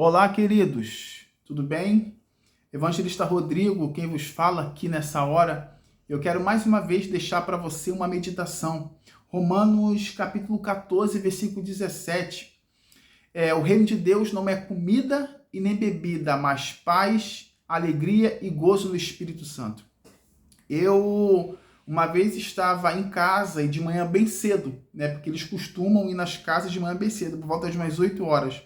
Olá, queridos, tudo bem? Evangelista Rodrigo, quem vos fala aqui nessa hora, eu quero mais uma vez deixar para você uma meditação. Romanos capítulo 14, versículo 17. O reino de Deus não é comida e nem bebida, mas paz, alegria e gozo no Espírito Santo. Eu uma vez estava em casa e de manhã bem cedo, porque eles costumam ir nas casas de manhã bem cedo, por volta de umas 8 horas.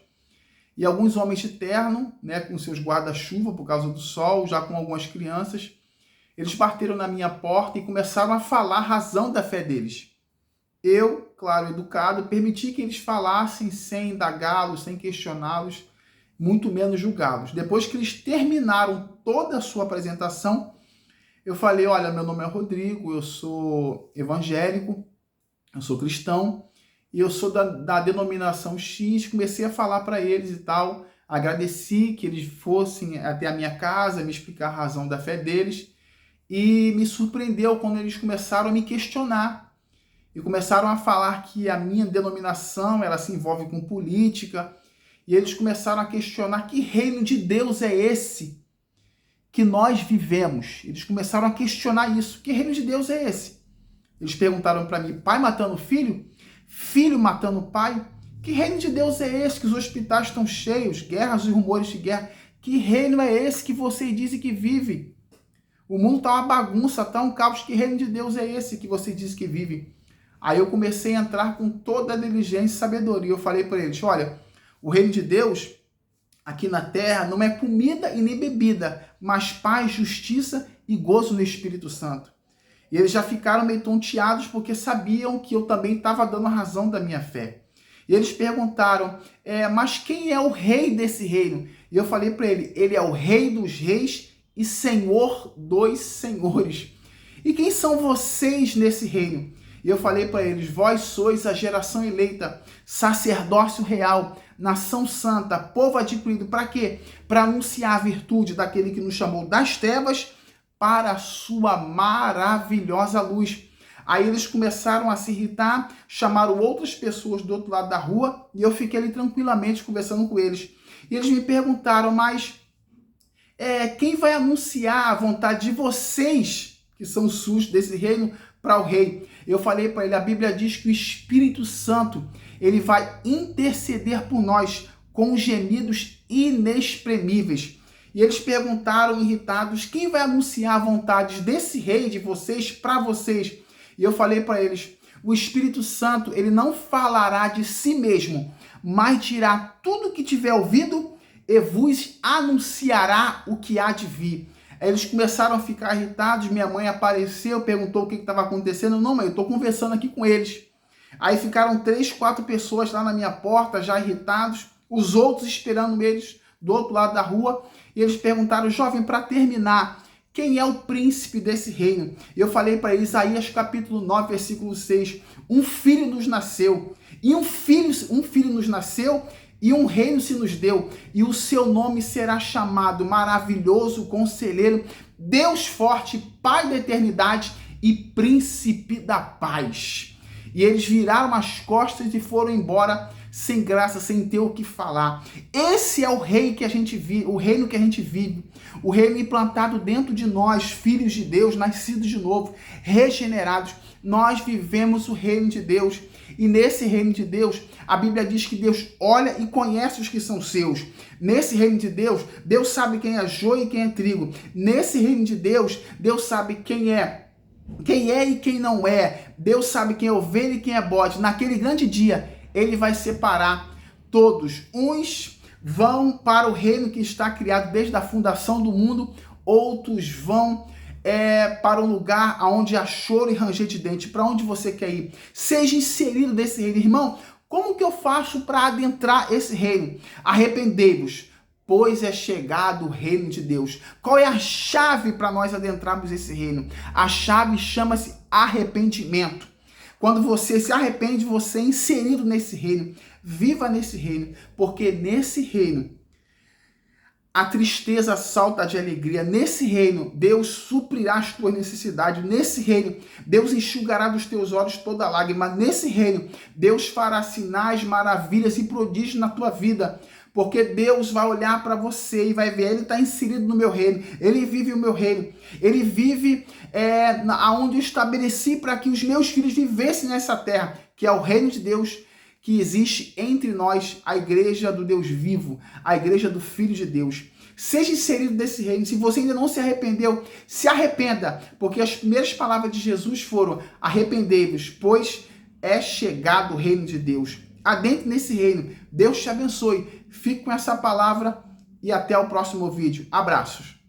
E alguns homens de terno, com seus guarda-chuva por causa do sol, já com algumas crianças, eles bateram na minha porta e começaram a falar a razão da fé deles. Eu, claro, educado, permiti que eles falassem sem indagá-los, sem questioná-los, muito menos julgá-los. Depois que eles terminaram toda a sua apresentação, eu falei, olha, meu nome é Rodrigo, eu sou evangélico, eu sou cristão, e eu sou da denominação X. Comecei a falar para eles e tal, agradeci que eles fossem até a minha casa, me explicar a razão da fé deles, e me surpreendeu quando eles começaram a me questionar, e começaram a falar que a minha denominação, ela se envolve com política, e eles começaram a questionar que reino de Deus é esse que nós vivemos. Eles começaram a questionar isso, que reino de Deus é esse? Eles perguntaram para mim, pai matando filho? Filho matando pai? Que reino de Deus é esse que os hospitais estão cheios, guerras e rumores de guerra? Que reino é esse que vocês dizem que vive? O mundo está uma bagunça, está um caos. Que reino de Deus é esse que vocês dizem que vive? Aí eu comecei a entrar com toda a diligência e sabedoria. Eu falei para eles, olha, o reino de Deus aqui na terra não é comida e nem bebida, mas paz, justiça e gozo no Espírito Santo. E eles já ficaram meio tonteados porque sabiam que eu também estava dando a razão da minha fé. E eles perguntaram, mas quem é o rei desse reino? E eu falei para ele é o rei dos reis e senhor dos senhores. E quem são vocês nesse reino? E eu falei para eles, vós sois a geração eleita, sacerdócio real, nação santa, povo adquirido. Para quê? Para anunciar a virtude daquele que nos chamou das trevas para a sua maravilhosa luz. Aí eles começaram a se irritar, chamaram outras pessoas do outro lado da rua e eu fiquei ali tranquilamente conversando com eles. E eles me perguntaram, mas quem vai anunciar a vontade de vocês, que são os súditos desse reino, para o rei? Eu falei para ele, a Bíblia diz que o Espírito Santo, ele vai interceder por nós com gemidos inexprimíveis. E eles perguntaram, irritados, quem vai anunciar a vontade desse rei, de vocês, para vocês? E eu falei para eles, o Espírito Santo, ele não falará de si mesmo, mas dirá tudo que tiver ouvido e vos anunciará o que há de vir. Aí eles começaram a ficar irritados, minha mãe apareceu, perguntou o que estava acontecendo. Não, mãe, eu estou conversando aqui com eles. Aí ficaram 3, 4 pessoas lá na minha porta, já irritados, os outros esperando eles do outro lado da rua, e eles perguntaram, jovem, para terminar, quem é o príncipe desse reino? E eu falei para eles, Isaías capítulo 9, versículo 6, um filho nos nasceu, e um filho nos nasceu, e um reino se nos deu, e o seu nome será chamado Maravilhoso Conselheiro, Deus Forte, Pai da Eternidade e Príncipe da Paz. E eles viraram as costas e foram embora sem graça, sem ter o que falar. Esse é o rei que a gente vive, o reino que a gente vive, o reino implantado dentro de nós, filhos de Deus, nascidos de novo, regenerados. Nós vivemos o reino de Deus. E nesse reino de Deus, a Bíblia diz que Deus olha e conhece os que são seus. Nesse reino de Deus, Deus sabe quem é joio e quem é trigo. Nesse reino de Deus, Deus sabe quem é e quem não é. Deus sabe quem é ovelha e quem é bode. Naquele grande dia, ele vai separar todos. Uns vão para o reino que está criado desde a fundação do mundo, outros vão para um lugar onde há choro e ranger de dente. Para onde você quer ir? Seja inserido nesse reino. Irmão, como que eu faço para adentrar esse reino? Arrependei-vos, pois é chegado o reino de Deus. Qual é a chave para nós adentrarmos esse reino? A chave chama-se arrependimento. Quando você se arrepende, você é inserido nesse reino. Viva nesse reino, porque nesse reino a tristeza salta de alegria. Nesse reino, Deus suprirá as tuas necessidades. Nesse reino, Deus enxugará dos teus olhos toda lágrima. Nesse reino, Deus fará sinais, maravilhas e prodígios na tua vida. porque Deus vai olhar para você e vai ver, ele está inserido no meu reino, ele vive o meu reino, ele vive aonde eu estabeleci para que os meus filhos vivessem nessa terra, que é o reino de Deus, que existe entre nós, a igreja do Deus vivo, a igreja do Filho de Deus. Seja inserido nesse reino. Se você ainda não se arrependeu, se arrependa, porque as primeiras palavras de Jesus foram: arrependei-vos, pois é chegado o reino de Deus. Adentre nesse reino. Deus te abençoe. Fique com essa palavra e até o próximo vídeo. Abraços.